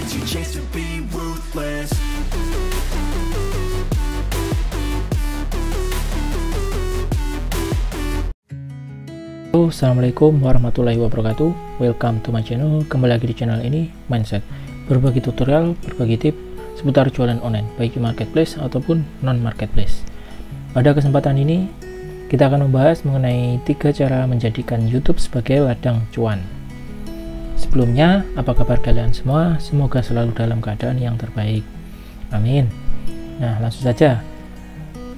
It's your chance to be ruthless. Halo, assalamualaikum warahmatullahi wabarakatuh. Welcome to my channel. Kembali lagi di channel ini, Mindset. Berbagi tutorial, berbagi tip seputar jualan online, baik marketplace ataupun non marketplace. Pada kesempatan ini, kita akan membahas mengenai 3 cara menjadikan YouTube sebagai ladang cuan. Sebelumnya, apa kabar kalian semua? Semoga selalu dalam keadaan yang terbaik. Amin. Nah, langsung saja.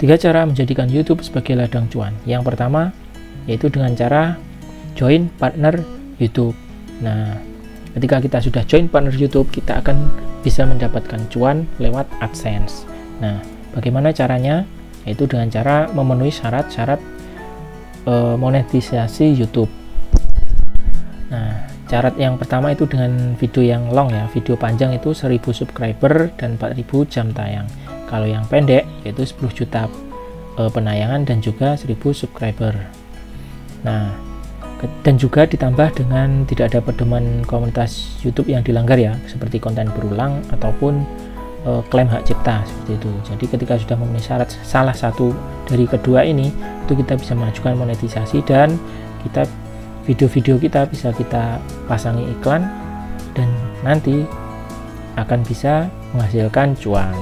3 cara menjadikan YouTube sebagai ladang cuan. Yang pertama, yaitu dengan cara join partner YouTube. Nah, ketika kita sudah join partner YouTube, kita akan bisa mendapatkan cuan lewat AdSense. Nah, bagaimana caranya? Yaitu dengan cara memenuhi syarat-syarat monetisasi YouTube. Nah, syarat yang pertama itu dengan video yang long ya, video panjang itu 1000 subscriber dan 4000 jam tayang. Kalau yang pendek yaitu 10 juta penayangan dan juga 1000 subscriber. Nah, dan juga ditambah dengan tidak ada pedoman komunitas YouTube yang dilanggar ya, seperti konten berulang ataupun klaim hak cipta seperti itu. Jadi ketika sudah memenuhi syarat salah satu dari kedua ini, itu kita bisa mengajukan monetisasi dan kita video-video kita bisa kita pasangi iklan dan nanti akan bisa menghasilkan cuan.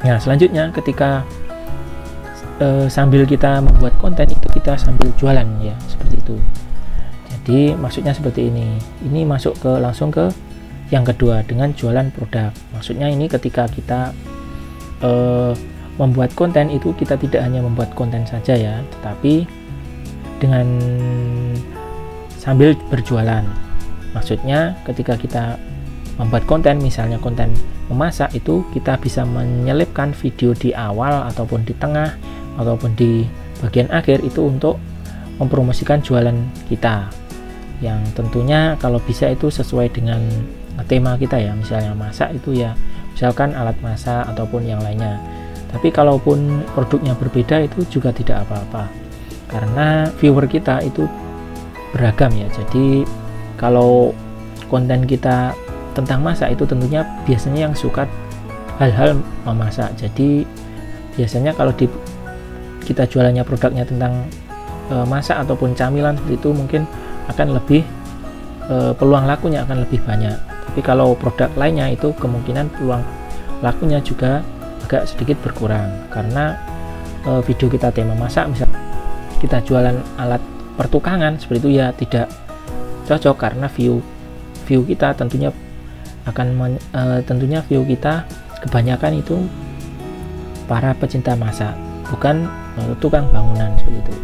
Nah, selanjutnya ketika sambil kita membuat konten itu kita sambil jualan ya, seperti itu. Jadi maksudnya seperti ini masuk langsung ke yang kedua dengan jualan produk. Maksudnya ini ketika kita membuat konten itu kita tidak hanya membuat konten saja ya, tetapi dengan sambil berjualan. Maksudnya ketika kita membuat konten, misalnya konten memasak, itu kita bisa menyelipkan video di awal ataupun di tengah ataupun di bagian akhir itu untuk mempromosikan jualan kita, yang tentunya kalau bisa itu sesuai dengan tema kita ya. Misalnya masak itu ya misalkan alat masak ataupun yang lainnya. Tapi kalaupun produknya berbeda itu juga tidak apa-apa, karena viewer kita itu beragam ya. Jadi kalau konten kita tentang masak itu tentunya biasanya yang suka hal-hal memasak. Jadi biasanya kalau kita jualannya produknya tentang masak ataupun camilan seperti itu, mungkin akan lebih peluang lakunya akan lebih banyak. Tapi kalau produk lainnya itu kemungkinan peluang lakunya juga agak sedikit berkurang, karena video kita tema masak, misal kita jualan alat pertukangan seperti itu ya tidak cocok, karena view kita tentunya view kita kebanyakan itu para pecinta masak, bukan tukang bangunan seperti itu.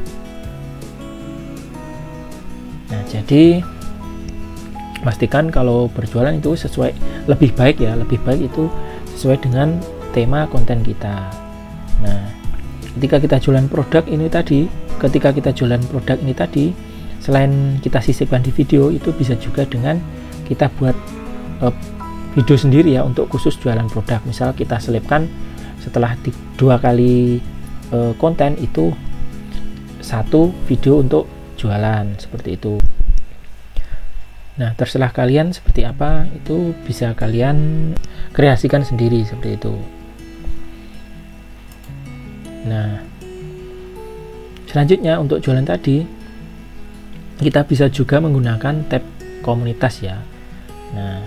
Nah, jadi pastikan kalau berjualan itu lebih baik itu sesuai dengan tema konten kita. Nah, ketika kita jualan produk ini tadi, selain kita sisipkan di video, itu bisa juga dengan kita buat video sendiri ya untuk khusus jualan produk. Misal kita selipkan setelah 2 kali konten itu 1 video untuk jualan seperti itu. Nah, terserah kalian seperti apa, itu bisa kalian kreasikan sendiri seperti itu. Nah, selanjutnya untuk jualan tadi kita bisa juga menggunakan tab komunitas ya. Nah,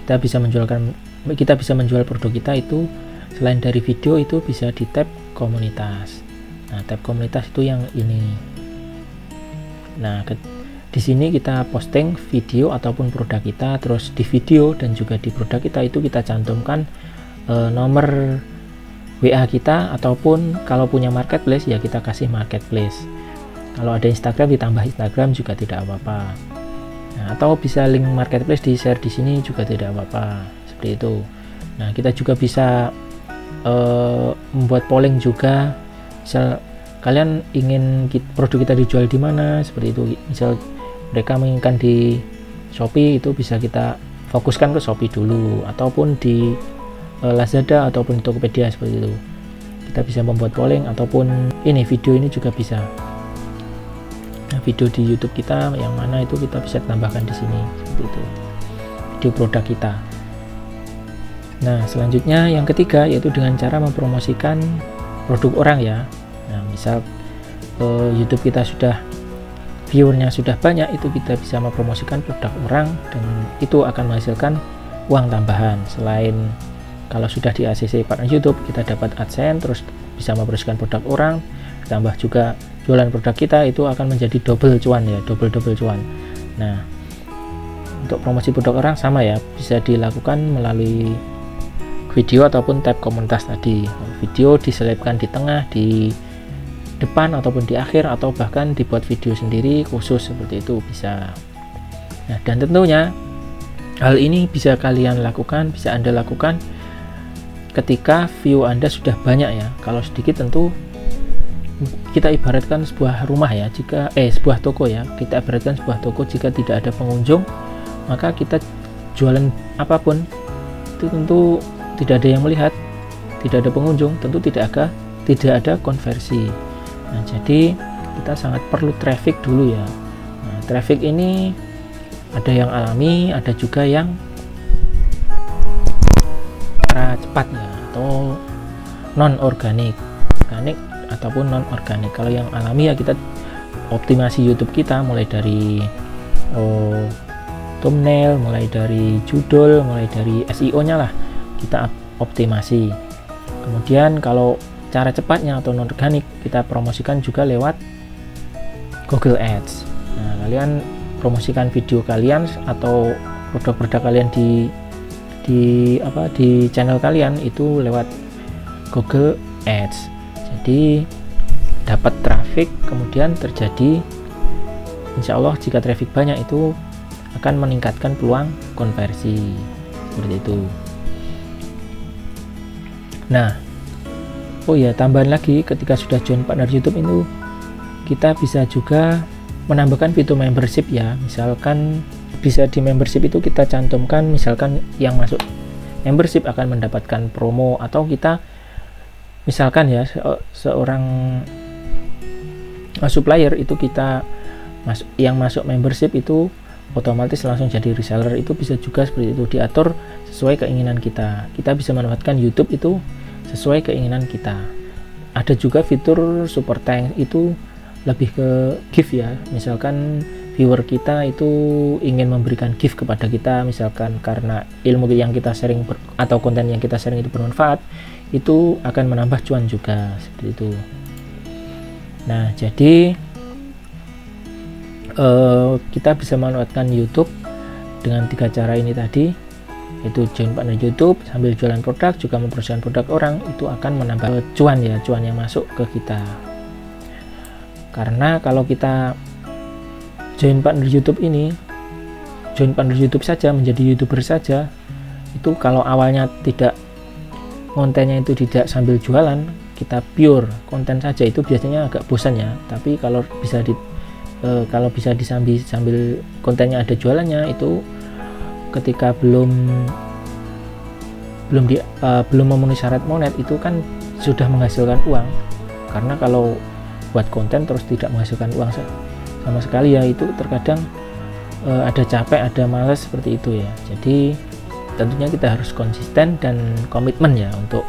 kita bisa menjual produk kita itu selain dari video itu bisa di tab komunitas. Nah, tab komunitas itu yang ini. Nah, di sini kita posting video ataupun produk kita, terus di video dan juga di produk kita itu kita cantumkan nomor WA kita, ataupun kalau punya marketplace ya kita kasih marketplace. Kalau ada Instagram ditambah Instagram juga tidak apa-apa. Nah, atau bisa link marketplace di share di sini juga tidak apa-apa, seperti itu. Nah, kita juga bisa membuat polling juga. Misal kalian ingin produk kita dijual di mana, seperti itu. Misal mereka menginginkan di Shopee, itu bisa kita fokuskan ke Shopee dulu, ataupun di Lazada ataupun Tokopedia seperti itu. Kita bisa membuat polling, ataupun ini video ini juga bisa. Nah, video di YouTube kita yang mana itu kita bisa tambahkan di sini seperti itu. di produk kita. Nah, selanjutnya yang ketiga yaitu dengan cara mempromosikan produk orang ya. Nah, misal YouTube kita sudah viewernya sudah banyak, itu kita bisa mempromosikan produk orang dan itu akan menghasilkan uang tambahan. Selain kalau sudah di ACC partner YouTube, kita dapat AdSense, terus bisa mempromosikan produk orang, ditambah juga jualan produk kita, itu akan menjadi double cuan ya, double cuan. Nah, untuk promosi produk orang sama ya, bisa dilakukan melalui video ataupun tab komunitas tadi. Video diselipkan di tengah, di depan ataupun di akhir, atau bahkan dibuat video sendiri khusus seperti itu bisa. Nah, dan tentunya hal ini bisa kalian lakukan, bisa Anda lakukan ketika view Anda sudah banyak ya. Kalau sedikit tentu kita ibaratkan sebuah rumah ya, jika sebuah toko ya, kita ibaratkan sebuah toko, jika tidak ada pengunjung maka kita jualan apapun itu tentu tidak ada yang melihat, tidak ada pengunjung, tentu tidak ada konversi. Nah, jadi kita sangat perlu traffic dulu ya. Nah, traffic ini ada yang alami, ada juga yang cara cepat ya, atau non organik, ataupun non organik. Kalau yang alami ya kita optimasi YouTube kita mulai dari thumbnail, mulai dari judul, mulai dari SEO nya lah kita optimasi. Kemudian kalau cara cepatnya atau non organik, kita promosikan juga lewat Google Ads. Nah, kalian promosikan video kalian atau produk-produk kalian di channel kalian itu lewat Google Ads. Jadi dapat traffic, kemudian terjadi, insya Allah jika traffic banyak itu akan meningkatkan peluang konversi seperti itu. Nah, oh ya, tambahan lagi, ketika sudah join partner YouTube itu kita bisa juga menambahkan fitur membership ya. Misalkan bisa di membership itu kita cantumkan, misalkan yang masuk membership akan mendapatkan promo, atau kita misalkan ya seorang supplier itu kita yang masuk membership itu otomatis langsung jadi reseller, itu bisa juga seperti itu, diatur sesuai keinginan kita. Kita bisa memanfaatkan YouTube itu sesuai keinginan kita. Ada juga fitur super thanks, itu lebih ke gift ya. Misalkan viewer kita itu ingin memberikan gift kepada kita, misalkan karena ilmu yang kita sharing atau konten yang kita sharing itu bermanfaat, itu akan menambah cuan juga seperti itu. Nah, jadi kita bisa memanfaatkan YouTube dengan 3 cara ini tadi, yaitu join partner YouTube sambil jualan produk, juga mempromosikan produk orang, itu akan menambah cuan ya, cuan yang masuk ke kita. Karena kalau kita join partner YouTube ini, join partner YouTube saja, menjadi YouTuber saja, itu kalau awalnya tidak, kontennya itu tidak sambil jualan, kita pure konten saja, itu biasanya agak bosan ya. Tapi kalau bisa sambil kontennya ada jualannya, itu ketika belum memenuhi syarat monet, itu kan sudah menghasilkan uang. Karena kalau buat konten terus tidak menghasilkan uang sama sekali ya, itu terkadang ada capek, ada males seperti itu ya. Jadi tentunya kita harus konsisten dan komitmen ya untuk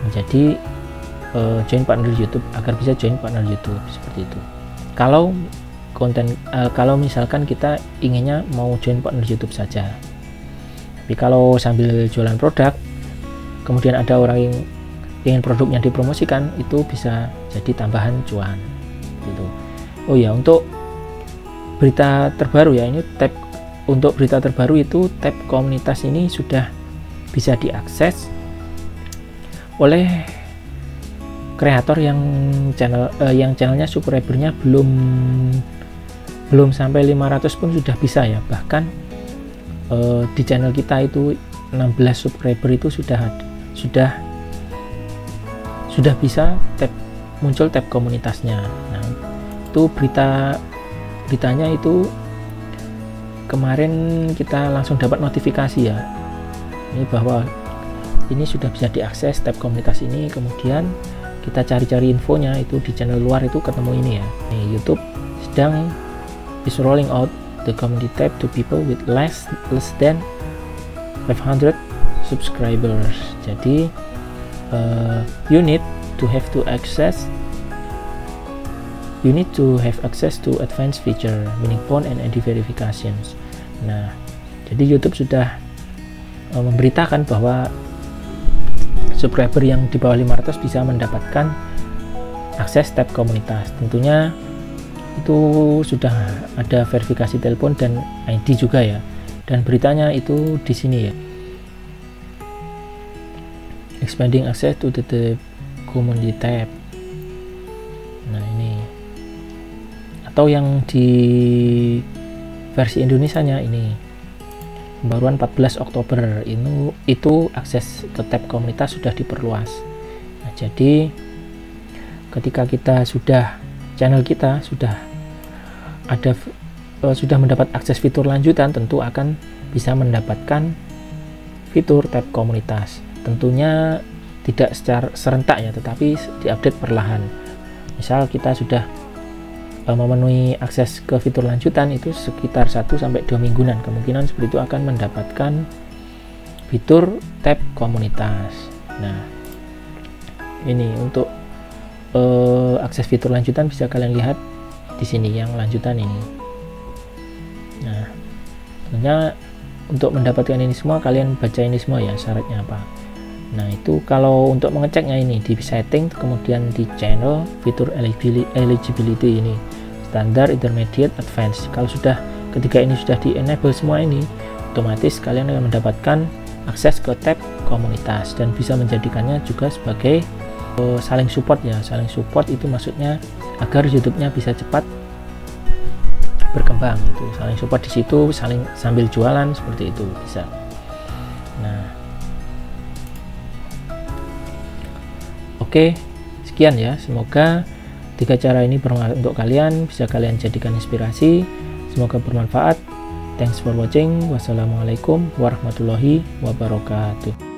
menjadi join partner YouTube, agar bisa join partner YouTube seperti itu. Kalau misalkan kita inginnya mau join partner YouTube saja. Tapi kalau sambil jualan produk, kemudian ada orang yang ingin produknya dipromosikan, itu bisa jadi tambahan cuan gitu. Oh ya, untuk berita terbaru ya, ini tab untuk berita terbaru itu tab komunitas ini sudah bisa diakses oleh kreator yang channelnya subscribernya belum sampai 500 pun sudah bisa ya. Bahkan di channel kita itu 16 subscriber itu sudah bisa muncul tab komunitasnya. Nah, itu beritanya itu kemarin kita langsung dapat notifikasi ya, ini bahwa ini sudah bisa diakses tab komunitas ini. Kemudian kita cari-cari infonya, itu di channel luar itu ketemu ini ya, YouTube sedang is rolling out the community tab to people with less than 500 subscribers. Jadi you need to have access to advanced feature, meaning phone and ID verifications. Nah, jadi YouTube sudah memberitakan bahwa subscriber yang di bawah 500 bisa mendapatkan akses tab komunitas. Tentunya itu sudah ada verifikasi telepon dan ID juga ya. Dan beritanya itu di sini ya. Expanding access to the community tab. Nah, ini. Atau yang di versi Indonesianya ini. Pembaruan 14 Oktober itu akses ke tab komunitas sudah diperluas. Nah, jadi ketika channel kita sudah mendapat akses fitur lanjutan, tentu akan bisa mendapatkan fitur tab komunitas. Tentunya tidak secara serentak ya, tetapi diupdate perlahan. Misal kita sudah memenuhi akses ke fitur lanjutan itu sekitar 1-2 mingguan, kemungkinan seperti itu akan mendapatkan fitur tab komunitas. Nah, ini untuk akses fitur lanjutan bisa kalian lihat di sini yang lanjutan ini. Nah, tentunya untuk mendapatkan ini semua kalian baca ini semua ya, syaratnya apa. Nah, itu kalau untuk mengeceknya ini di setting, kemudian di channel fitur eligibility ini standar, intermediate, advance. Kalau ketika ini sudah di enable semua ini, otomatis kalian akan mendapatkan akses ke tab komunitas dan bisa menjadikannya juga sebagai saling support ya. Saling support itu maksudnya agar YouTube-nya bisa cepat berkembang, itu saling support di situ, saling sambil jualan seperti itu bisa. Nah, oke, sekian ya. Semoga 3 cara ini bermanfaat untuk kalian, bisa kalian jadikan inspirasi. Semoga bermanfaat. Thanks for watching. Wassalamualaikum warahmatullahi wabarakatuh.